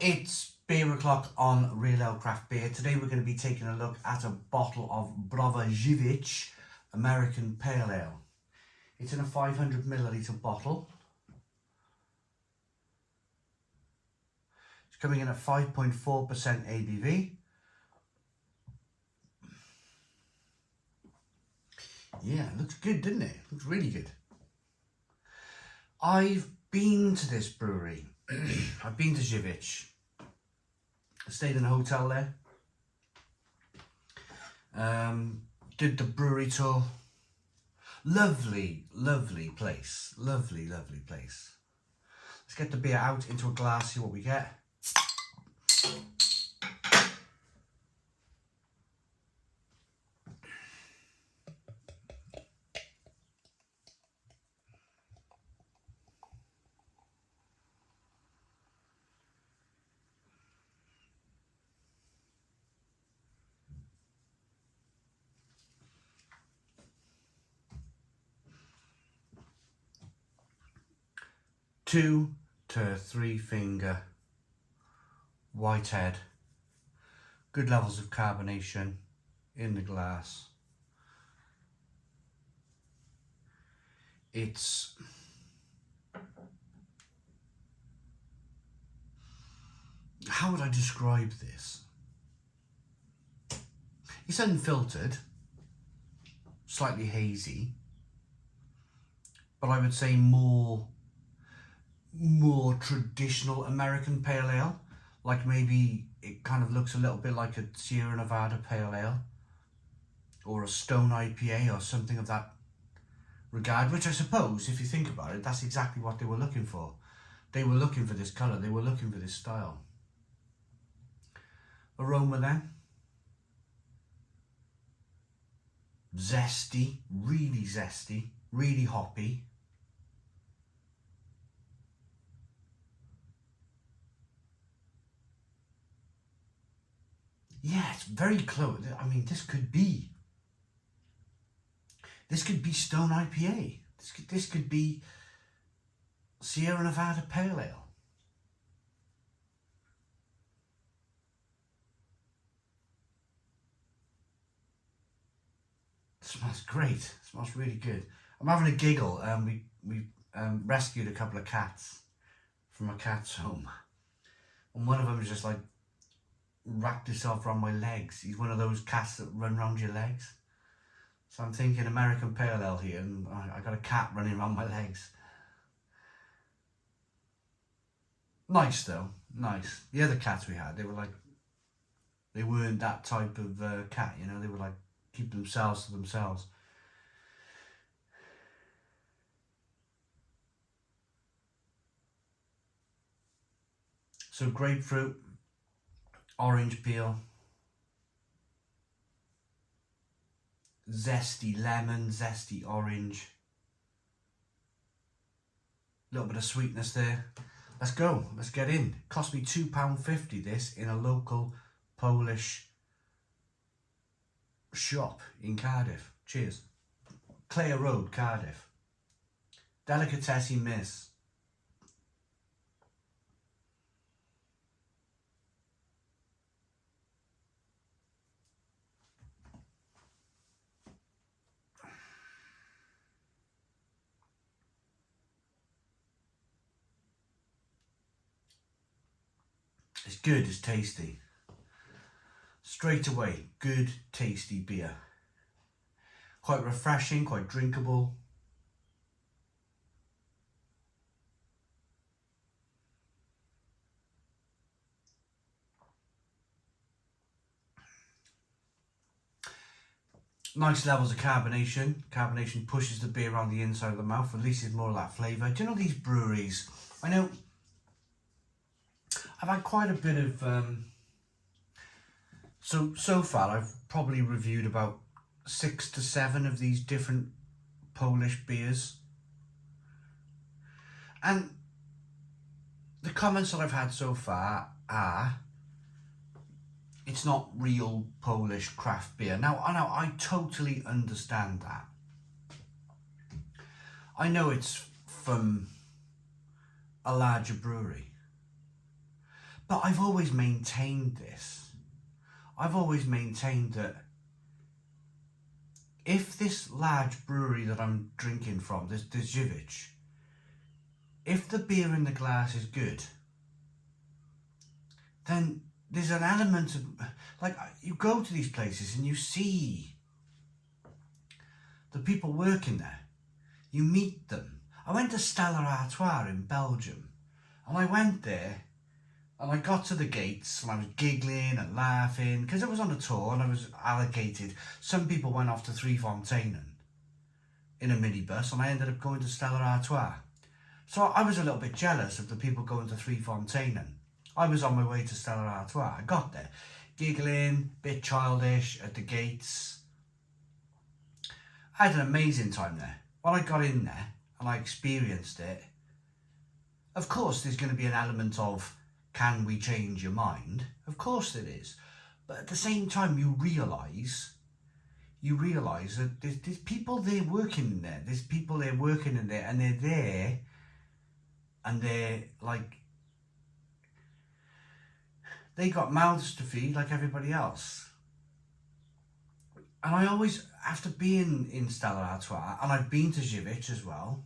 It's beer o'clock on Real Ale Craft Beer. Today we're going to be taking a look at a bottle of Browar Z American Pale Ale. It's in a 500ml bottle. It's coming in at 5.4% ABV. Yeah, it looks good, doesn't it? Looks really good. I've been to this brewery. I've been to ywiec. I stayed in a hotel there. Did the brewery tour. Lovely, lovely place. Lovely, lovely place. Let's get the beer out into a glass, see what we get. Two to three finger white head. Good levels of carbonation in the glass. It's how would I describe this? It's unfiltered, slightly hazy, but I would say more traditional American pale ale. Like maybe it kind of looks a little bit like a Sierra Nevada pale ale or a Stone IPA or something of that regard, which I suppose, if you think about it, that's exactly what they were looking for. They were looking for this colour, they were looking for this style. Aroma then. Zesty, really hoppy. Yeah, it's very close. I mean, this could be Stone IPA. This could be Sierra Nevada Pale Ale. It smells great. It smells really good. I'm having a giggle. We rescued a couple of cats from a cat's home, and one of them is just like wrapped himself around my legs. He's one of those cats that run around your legs. So I'm thinking American Pale Ale here, and I got a cat running around my legs. Nice though, nice. The other cats we had, they weren't that type of cat, you know. They were like keep themselves to themselves. So grapefruit, orange peel, zesty lemon, zesty orange, a little bit of sweetness there. Let's go, let's get in. Cost me £2.50 this in a local Polish shop in Cardiff. Cheers. Clare Road, Cardiff. Delicatessen Miss. It's good, it's tasty. Straight away, good, tasty beer. Quite refreshing, quite drinkable. Nice levels of carbonation. Carbonation pushes the beer around the inside of the mouth, releases more of that flavour. Do you know these breweries? I know I've had quite a bit of... So far I've probably reviewed about 6 to 7 of these different Polish beers. And the comments that I've had so far are, it's not real Polish craft beer. Now, I totally understand that. I know it's from a larger brewery. But I've always maintained this. I've always maintained that if this large brewery that I'm drinking from, this ywiec, if the beer in the glass is good, then there's an element of, like, you go to these places and you see the people working there. You meet them. I went to Stella Artois in Belgium, and I went there and I got to the gates and I was giggling and laughing because I was on a tour and I was allocated. Some people went off to Three Fontainen in a minibus, and I ended up going to Stella Artois. So I was a little bit jealous of the people going to Three Fontainen. I was on my way to Stella Artois. I got there, giggling, bit childish at the gates. I had an amazing time there. When I got in there and I experienced it, of course there's going to be an element of, can we change your mind? Of course there is. But at the same time, you realise that there's people there working in there. There's people there working in there, and they're there, and they're like, they got mouths to feed like everybody else. And I always, after being in Stella Artois, and I've been to ywiec as well,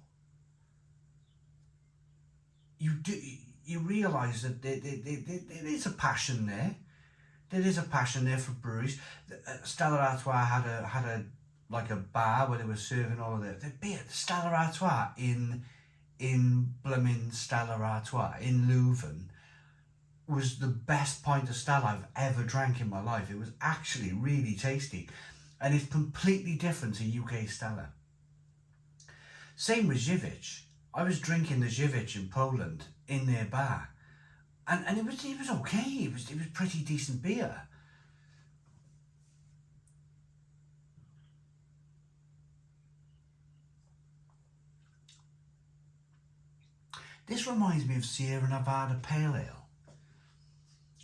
you realise that there is a passion there. There is a passion there for breweries. Stella Artois had a like a bar where they were serving all of the beer. Stella Artois in blooming Stella Artois in Leuven was the best pint of Stella I've ever drank in my life. It was actually really tasty, and it's completely different to UK Stella. Same with ywiec. I was drinking the ywiec in Poland in their bar, and it was okay. It was pretty decent beer. This reminds me of Sierra Nevada Pale Ale.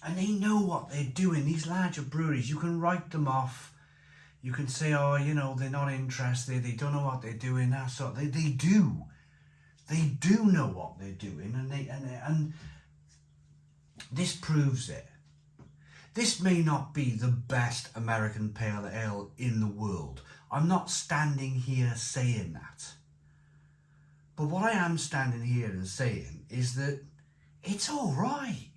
And they know what they're doing. These larger breweries, you can write them off. You can say, oh, you know, they're not interested. They don't know what they're doing. That sort. They do. They do know what they're doing, and this proves it. This may not be the best American pale ale in the world. I'm not standing here saying that. But what I am standing here and saying is that it's all right.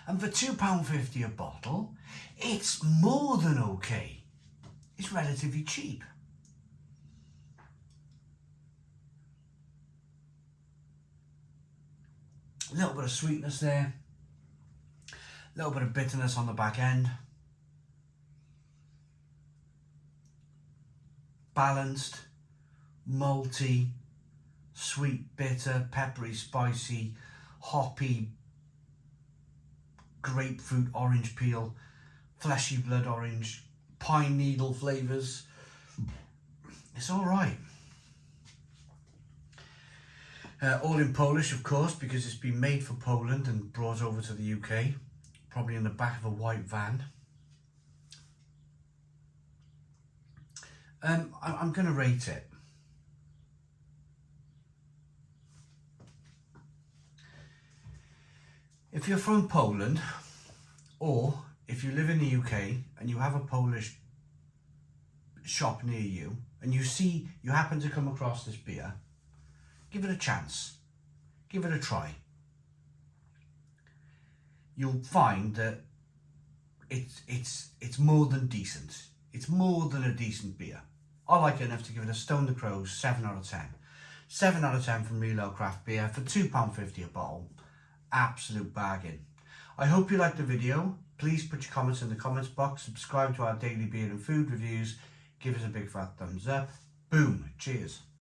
And for £2.50 a bottle, it's more than okay. It's relatively cheap. A little bit of sweetness there. A little bit of bitterness on the back end. Balanced, malty, sweet, bitter, peppery, spicy, hoppy, grapefruit, orange peel, fleshy blood orange, pine needle flavours. It's all right. All in Polish, of course, because it's been made for Poland and brought over to the UK, probably in the back of a white van. I'm going to rate it. If you're from Poland, or if you live in the UK and you have a Polish shop near you, and you happen to come across this beer, give it a chance. Give it a try. You'll find that it's more than decent. It's more than a decent beer. I like it enough to give it a Stone the Crows 7 out of 10. 7 out of 10 from Real Ale Craft Beer for £2.50 a bottle. Absolute bargain. I hope you liked the video. Please put your comments in the comments box. Subscribe to our daily beer and food reviews. Give us a big fat thumbs up. Boom. Cheers.